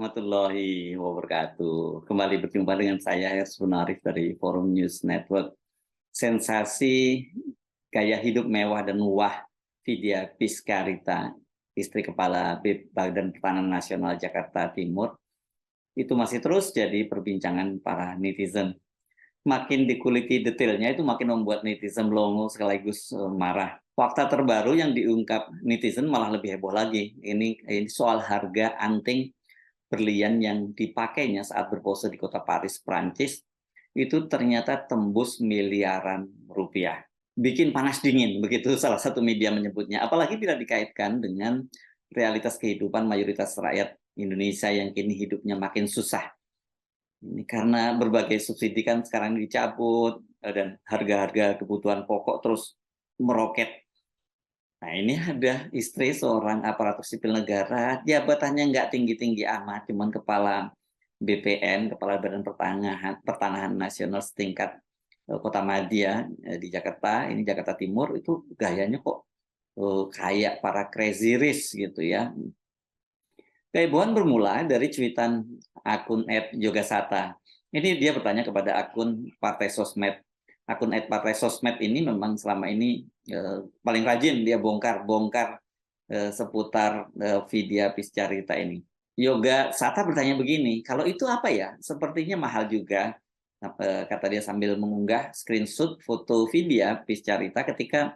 warahmatullahi wabarakatuh. Kembali berjumpa dengan saya Hersun Arif dari Forum News Network. Sensasi gaya hidup mewah dan wah Vidya Piscarita, istri Kepala Badan Pertanahan Nasional Jakarta Timur, itu masih terus jadi perbincangan para netizen. Makin dikuliti detailnya itu makin membuat netizen melongo sekaligus marah. Fakta terbaru yang diungkap netizen malah lebih heboh lagi. Ini soal harga anting berlian yang dipakainya saat berpose di kota Paris, Prancis, itu ternyata tembus miliaran rupiah. Bikin panas dingin, begitu salah satu media menyebutnya. Apalagi bila dikaitkan dengan realitas kehidupan mayoritas rakyat Indonesia yang kini hidupnya makin susah. Ini karena berbagai subsidi kan sekarang dicabut, dan harga-harga kebutuhan pokok terus meroket. Nah, ini ada istri seorang aparatur sipil negara, jabatannya nggak tinggi-tinggi amat, cuman kepala BPN, Kepala Badan Pertanahan Nasional setingkat Kota Madya di Jakarta, ini Jakarta Timur, itu gayanya kok kayak para crazy rich gitu ya. Kehebohan bermula dari cuitan akun @yogasata. Ini dia bertanya kepada akun Partai Sosmed. Akun @partai sosmed ini memang selama ini paling rajin dia bongkar seputar Vidya Piscarita ini. Yoga Sata bertanya begini, kalau itu apa ya? Sepertinya mahal juga, kata dia sambil mengunggah screenshot foto Vidya Piscarita ketika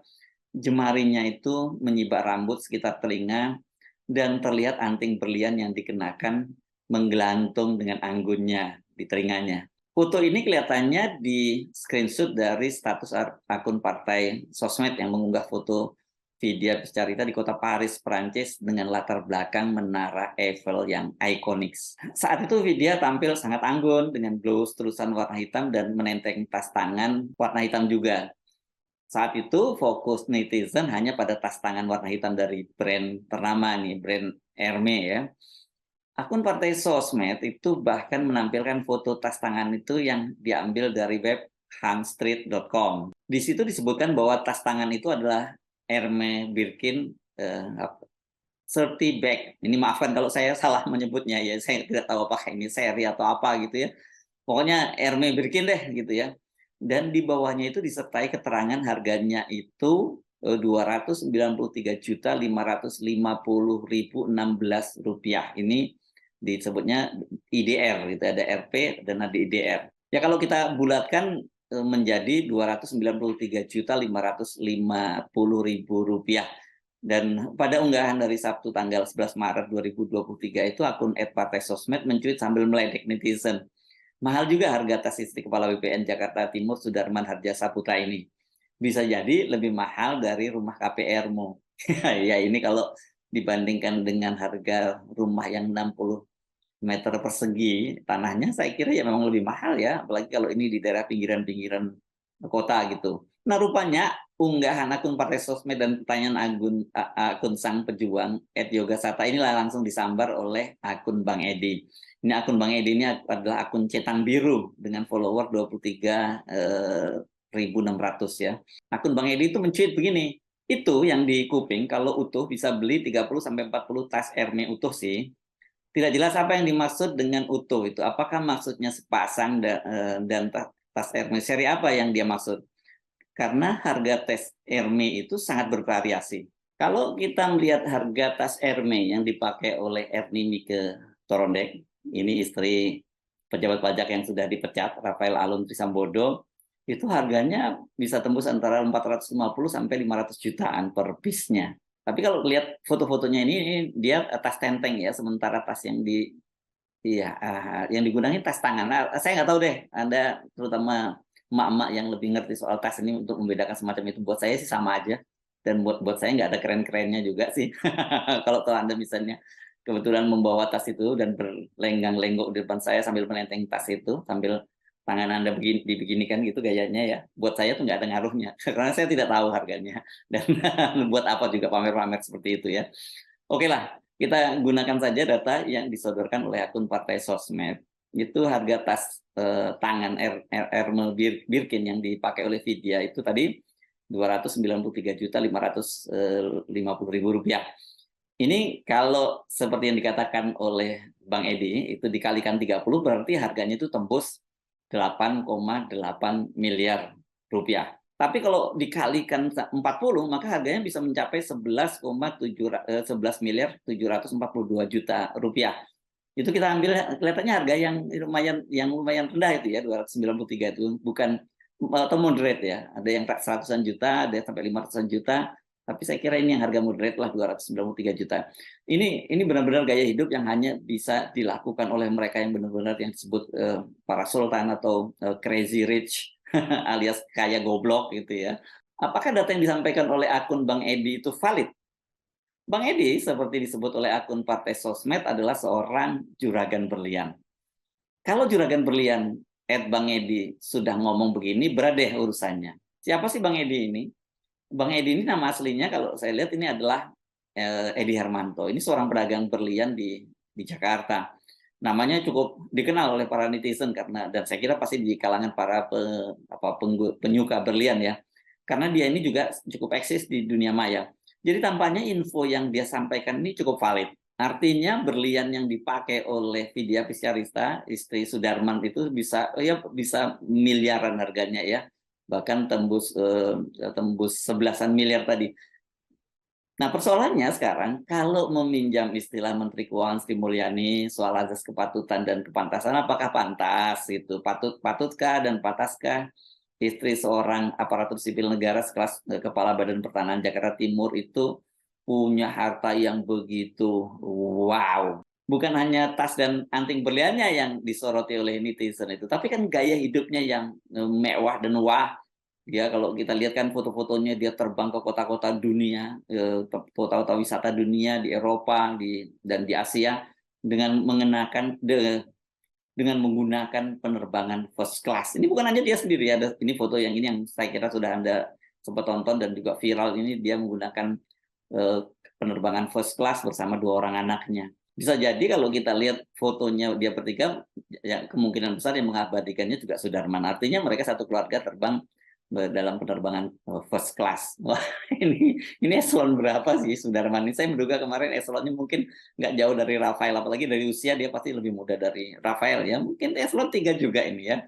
jemarinya itu menyibak rambut sekitar telinga dan terlihat anting berlian yang dikenakan menggelantung dengan anggunnya di telinganya. Foto ini kelihatannya di screenshot dari status akun partai sosmed yang mengunggah foto Vidya Piscarita di kota Paris, Prancis dengan latar belakang menara Eiffel yang ikonik. Saat itu Vidya tampil sangat anggun dengan blouse terusan warna hitam dan menenteng tas tangan warna hitam juga. Saat itu fokus netizen hanya pada tas tangan warna hitam dari brand ternama nih, brand Hermes ya. Akun partai sosmed itu bahkan menampilkan foto tas tangan itu yang diambil dari web hanstreet.com. Di situ disebutkan bahwa tas tangan itu adalah Hermes Birkin 30 bag. Ini maafkan kalau saya salah menyebutnya ya, saya tidak tahu apakah ini seri atau apa gitu ya. Pokoknya Hermes Birkin deh gitu ya. Dan di bawahnya itu disertai keterangan harganya itu Rp293.550.016. Ini disebutnya IDR gitu, ada RP dan ada IDR. Ya kalau kita bulatkan menjadi Rp293.550.000. Dan pada unggahan dari Sabtu tanggal 11 Maret 2023 itu akun @partai_sosmed mencuit sambil meledek netizen. Mahal juga harga tas istri Kepala BPN Jakarta Timur Sudarman Hardja Saputra ini. Bisa jadi lebih mahal dari rumah KPR-mu. Ya ini kalau dibandingkan dengan harga rumah yang 60 meter persegi tanahnya, saya kira ya memang lebih mahal ya, apalagi kalau ini di daerah pinggiran-pinggiran kota gitu. Nah rupanya unggahan akun partai sosmed dan pertanyaan akun sang pejuang @yogasata inilah langsung disambar oleh akun Bang Edi. Ini akun Bang Edi ini adalah akun cetan biru dengan follower 23.600 ya. Akun Bang Edi itu mencuit begini, itu yang di Kuping kalau utuh bisa beli 30-40 tas Hermes utuh sih. Tidak jelas apa yang dimaksud dengan utuh itu. Apakah maksudnya sepasang dan tas Hermes seri apa yang dia maksud? Karena harga tas Hermes itu sangat bervariasi. Kalau kita melihat harga tas Hermes yang dipakai oleh Erni Mike Torondek, ini istri pejabat pajak yang sudah dipecat, Rafael Alun Trisambodo, itu harganya bisa tembus antara 450 sampai 500 jutaan per piece-nya. Tapi kalau lihat foto-fotonya ini dia tas tenteng ya, sementara tas yang yang digunakan tas tangan. Nah, saya nggak tahu deh, Anda terutama emak-emak yang lebih ngerti soal tas ini untuk membedakan semacam itu. Buat saya sih sama aja, dan buat saya nggak ada keren-kerennya juga sih. Kalau Anda misalnya kebetulan membawa tas itu dan berlenggang-lenggok di depan saya sambil menenteng tas itu, sambil tangan Anda dibeginikan gitu gayanya ya, buat saya tuh nggak ada ngaruhnya, karena saya tidak tahu harganya, dan buat apa juga pamer-pamer seperti itu ya. Oke lah, kita gunakan saja data yang disodorkan oleh akun partai sosmed. Itu harga tas tangan Hermes Birkin yang dipakai oleh Vidya itu tadi Rp293.550.000. Ini kalau seperti yang dikatakan oleh Bang Edi, itu dikalikan 30 berarti harganya itu tembus 8,8 miliar rupiah. Tapi kalau dikalikan 40, maka harganya bisa mencapai 11 miliar 742 juta rupiah. Itu kita ambil kelihatannya harga yang lumayan rendah itu ya, 293 itu bukan atau moderate ya. Ada yang 100-an juta, ada yang sampai 500-an juta. Tapi saya kira ini yang harga moderate lah 293 juta. Ini benar-benar gaya hidup yang hanya bisa dilakukan oleh mereka yang benar-benar yang disebut para sultan atau crazy rich alias kaya goblok gitu ya. Apakah data yang disampaikan oleh akun Bang Edi itu valid? Bang Edi, seperti disebut oleh akun Partai Sosmed, adalah seorang juragan berlian. Kalau juragan berlian, Bang Edi, sudah ngomong begini, berat deh urusannya. Siapa sih Bang Edi ini? Bang Edi ini nama aslinya, kalau saya lihat ini adalah Edi Hermanto. Ini seorang pedagang berlian di Jakarta. Namanya cukup dikenal oleh para netizen karena, dan saya kira pasti di kalangan para penyuka berlian ya. Karena dia ini juga cukup eksis di dunia maya. Jadi tampaknya info yang dia sampaikan ini cukup valid. Artinya berlian yang dipakai oleh Vidya Piscarista, istri Sudarman itu bisa miliaran harganya ya. Bahkan tembus 11-an miliar tadi. Nah, persoalannya sekarang kalau meminjam istilah Menteri Keuangan Sri Mulyani soal azas kepatutan dan kepantasan, apakah pantas itu patutkah dan pantaskah istri seorang aparatur sipil negara sekelas Kepala Badan Pertanahan Jakarta Timur itu punya harta yang begitu wow. Bukan hanya tas dan anting berliannya yang disoroti oleh netizen itu, tapi kan gaya hidupnya yang mewah dan wah. Ya, kalau kita lihat kan foto-fotonya dia terbang ke kota-kota dunia, kota-kota wisata dunia di Eropa dan di Asia dengan dengan menggunakan penerbangan first class. Ini bukan hanya dia sendiri, ada ini foto yang ini yang saya kira sudah Anda sempat tonton dan juga viral, ini dia menggunakan penerbangan first class bersama 2 orang anaknya. Bisa jadi kalau kita lihat fotonya dia bertiga, ya kemungkinan besar yang mengabadikannya juga Sudarman. Artinya mereka satu keluarga terbang dalam penerbangan first class. Wah, ini eselon berapa sih Sudarman ini? Saya menduga kemarin eselonnya mungkin nggak jauh dari Rafael, apalagi dari usia dia pasti lebih muda dari Rafael ya. Mungkin eselon 3 juga ini ya.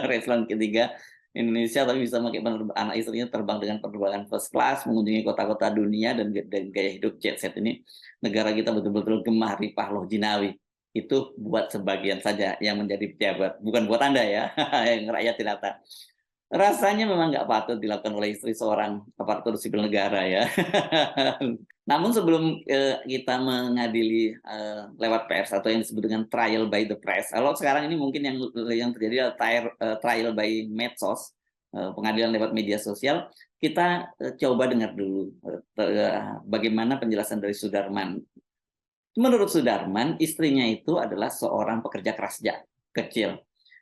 Eselon ketiga Indonesia, tapi bisa pakai anak istrinya terbang dengan penerbangan first class, mengunjungi kota-kota dunia dan gaya hidup jet set ini. Negara kita betul-betul gemah ripah loh jinawi. Itu buat sebagian saja yang menjadi pejabat, bukan buat Anda ya, yang rakyat jelata. Rasanya memang nggak patut dilakukan oleh istri seorang aparatur sipil negara ya. Namun sebelum kita mengadili lewat pers atau yang disebut dengan trial by the press, kalau sekarang ini mungkin yang terjadi adalah trial by medsos, pengadilan lewat media sosial. Kita coba dengar dulu bagaimana penjelasan dari Sudarman. Menurut Sudarman, istrinya itu adalah seorang pekerja keras kecil.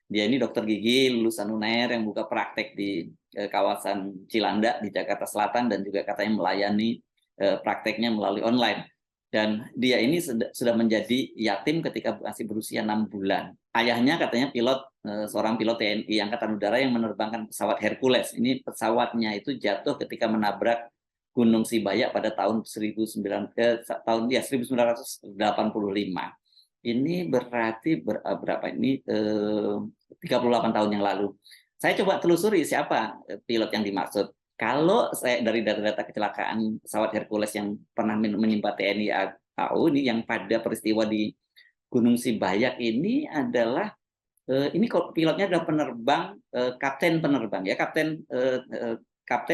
Dia ini dokter gigi lulusan UNAIR yang buka praktek di kawasan Cilandak di Jakarta Selatan dan juga katanya melayani prakteknya melalui online. Dan dia ini sudah menjadi yatim ketika masih berusia 6 bulan. Ayahnya katanya seorang pilot TNI Angkatan Udara yang menerbangkan pesawat Hercules. Ini pesawatnya itu jatuh ketika menabrak Gunung Sibayak pada tahun 1985. Ini berarti berapa ini 38 tahun yang lalu. Saya coba telusuri siapa pilot yang dimaksud. Kalau saya dari data-data kecelakaan pesawat Hercules yang pernah menimpa TNI AU ini yang pada peristiwa di Gunung Sibayak ini adalah ini pilotnya adalah penerbang kapten penerbang ya kapten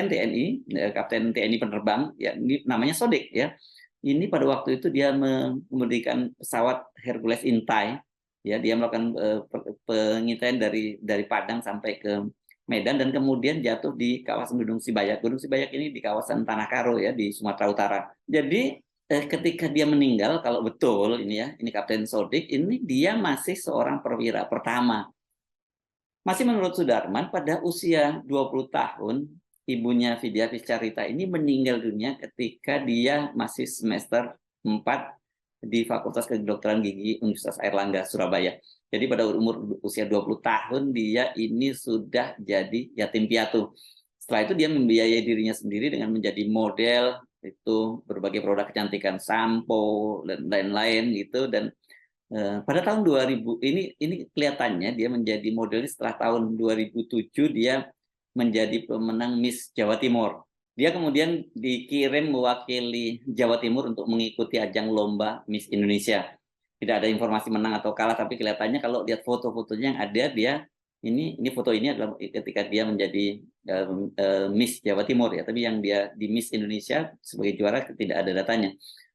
TNI penerbang ya ini namanya Sodik ya. Ini pada waktu itu dia mengemudikan pesawat Hercules Intai ya, dia melakukan pengintaian dari Padang sampai ke Medan dan kemudian jatuh di kawasan Gunung Sibayak. Gunung Sibayak ini di kawasan Tanah Karo ya di Sumatera Utara. Jadi ketika dia meninggal, kalau betul ini ya, ini Kapten Sodik, ini dia masih seorang perwira pertama. Masih menurut Sudarman, pada usia 20 tahun, ibunya Vidya Piscarita ini meninggal dunia ketika dia masih semester 4 di Fakultas Kedokteran Gigi Universitas Airlangga, Surabaya. Jadi pada umur usia 20 tahun, dia ini sudah jadi yatim piatu. Setelah itu dia membiayai dirinya sendiri dengan menjadi model, itu berbagai produk kecantikan, sampo dan lain-lain gitu. Dan pada tahun 2000 ini kelihatannya dia menjadi modelis setelah tahun 2007 dia menjadi pemenang Miss Jawa Timur. Dia kemudian dikirim mewakili Jawa Timur untuk mengikuti ajang lomba Miss Indonesia. Tidak ada informasi menang atau kalah, tapi kelihatannya kalau lihat foto-fotonya yang ada, dia ini foto ini adalah ketika dia menjadi Miss Jawa Timur ya, tapi yang dia di Miss Indonesia sebagai juara tidak ada datanya.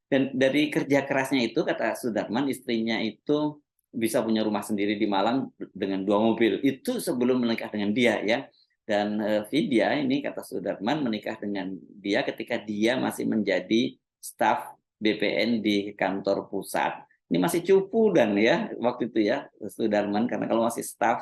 Dan dari kerja kerasnya itu, kata Sudarman, istrinya itu bisa punya rumah sendiri di Malang dengan 2 mobil. Itu sebelum menikah dengan dia ya. Dan Vidya ini, kata Sudarman, menikah dengan dia ketika dia masih menjadi staf BPN di kantor pusat. Ini masih cupu dan ya waktu itu ya Sudarman, karena kalau masih staf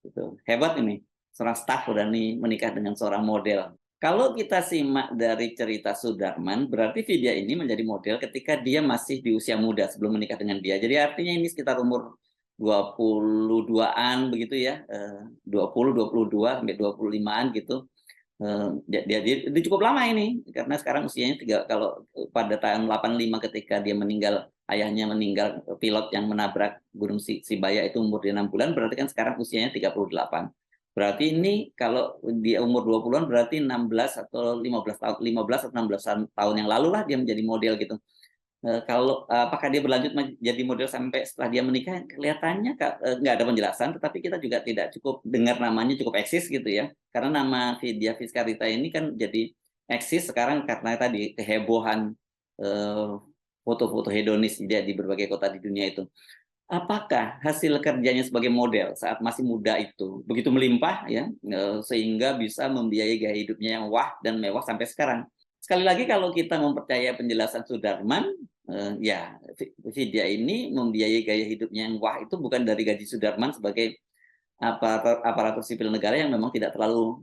itu hebat ini. Seorang staf berani menikah dengan seorang model. Kalau kita simak dari cerita Sudarman, berarti Vidya ini menjadi model ketika dia masih di usia muda sebelum menikah dengan dia. Jadi artinya ini sekitar umur 22-an begitu ya, 20, 22 sampai 25-an gitu. Dia cukup lama ini karena sekarang usianya kalau pada tahun 85 ketika dia meninggal, ayahnya meninggal, pilot yang menabrak Gunung Sibaya itu umur dia 6 bulan, berarti kan sekarang usianya 38. Berarti ini kalau dia umur 20-an berarti 16 atau 15 tahun, 15 atau 16 tahun yang lalu lah dia menjadi model gitu. Kalau apakah dia berlanjut menjadi model sampai setelah dia menikah, kelihatannya nggak ada penjelasan, tetapi kita juga tidak cukup dengar namanya cukup eksis gitu ya. Karena nama Vidya Fiskarita ini kan jadi eksis sekarang karena tadi kehebohan foto-foto hedonis dia di berbagai kota di dunia itu. Apakah hasil kerjanya sebagai model saat masih muda itu begitu melimpah ya, sehingga bisa membiayai gaya hidupnya yang wah dan mewah sampai sekarang? Sekali lagi kalau kita mempercayai penjelasan Sudarman, ya Vidya ini membiayai gaya hidupnya yang wah itu bukan dari gaji Sudarman sebagai aparatur sipil negara yang memang tidak terlalu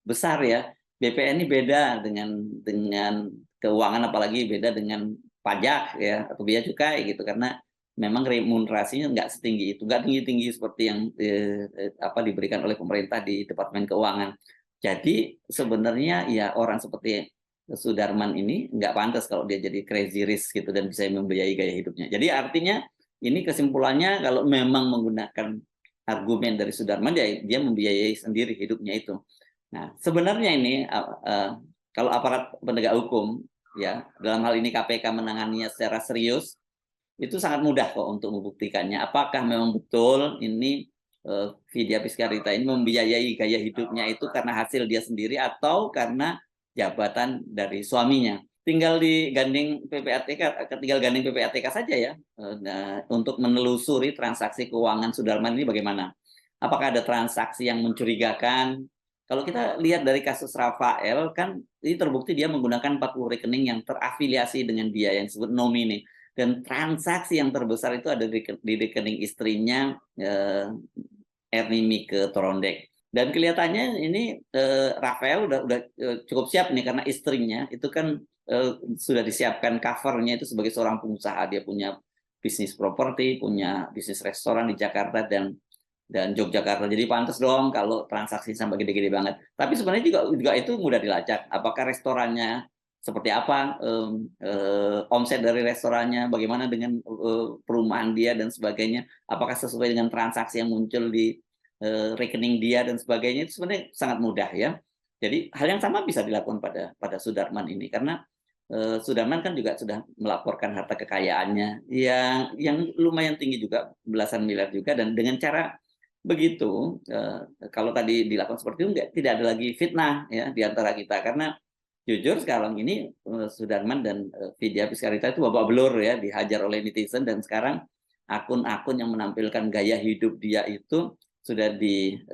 besar ya. BPN ini beda dengan keuangan, apalagi beda dengan pajak ya atau biaya cukai gitu, karena memang remunerasinya nggak setinggi itu, nggak tinggi-tinggi seperti yang diberikan oleh pemerintah di Departemen Keuangan. Jadi sebenarnya ya orang seperti Sudarman ini nggak pantas kalau dia jadi crazy rich gitu dan bisa membiayai gaya hidupnya. Jadi artinya ini kesimpulannya kalau memang menggunakan argumen dari Sudarman, dia membiayai sendiri hidupnya itu. Nah, sebenarnya ini kalau aparat penegak hukum ya dalam hal ini KPK menanganinya secara serius, itu sangat mudah kok untuk membuktikannya. Apakah memang betul ini Vidya Piscarita ini membiayai gaya hidupnya itu karena hasil dia sendiri atau karena jabatan dari suaminya. Tinggal digandeng PPATK, tinggal gandeng PPATK saja ya, untuk menelusuri transaksi keuangan Sudarman ini bagaimana. Apakah ada transaksi yang mencurigakan? Kalau kita lihat dari kasus Rafael, kan ini terbukti dia menggunakan 40 rekening yang terafiliasi dengan dia, yang disebut nomine. Dan transaksi yang terbesar itu ada di rekening istrinya, Erni Mike Torondek. Dan kelihatannya ini Rafael udah cukup siap nih, karena istrinya itu kan sudah disiapkan covernya itu sebagai seorang pengusaha. Dia punya bisnis properti, punya bisnis restoran di Jakarta dan Yogyakarta. Jadi pantas dong kalau transaksi sampai gede-gede banget. Tapi sebenarnya juga itu mudah dilacak. Apakah restorannya seperti apa, omset dari restorannya, bagaimana dengan perumahan dia dan sebagainya, apakah sesuai dengan transaksi yang muncul di rekening dia dan sebagainya, itu sebenarnya sangat mudah ya. Jadi hal yang sama bisa dilakukan pada Sudarman ini, karena Sudarman kan juga sudah melaporkan harta kekayaannya yang lumayan tinggi juga, belasan miliar juga, dan dengan cara begitu, kalau tadi dilakukan seperti itu tidak ada lagi fitnah ya di antara kita, karena jujur sekarang ini Sudarman dan Vidya Piscarita itu babak belur ya, dihajar oleh netizen, dan sekarang akun-akun yang menampilkan gaya hidup dia itu sudah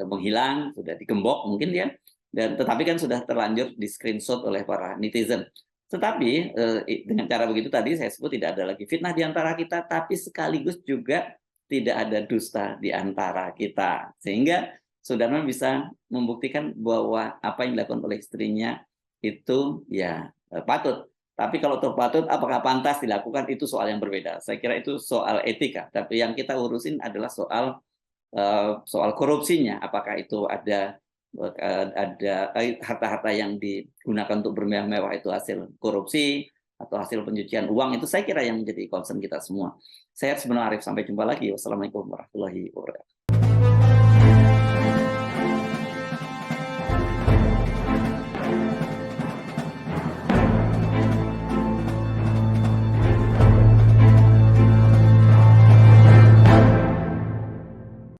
menghilang, sudah digembok mungkin ya, dan tetapi kan sudah terlanjur di screenshot oleh para netizen. Tetapi dengan cara begitu tadi saya sebut tidak ada lagi fitnah di antara kita, tapi sekaligus juga tidak ada dusta di antara kita, sehingga Sudarman bisa membuktikan bahwa apa yang dilakukan oleh istrinya itu ya patut. Tapi kalau terpatut, apakah pantas dilakukan, itu soal yang berbeda. Saya kira itu soal etika. Tapi yang kita urusin adalah soal korupsinya. Apakah itu ada ada harta-harta yang digunakan untuk bermewah-mewah itu hasil korupsi atau hasil pencucian uang, itu saya kira yang menjadi concern kita semua. Saya Arif, sampai jumpa lagi. Wassalamualaikum warahmatullahi wabarakatuh.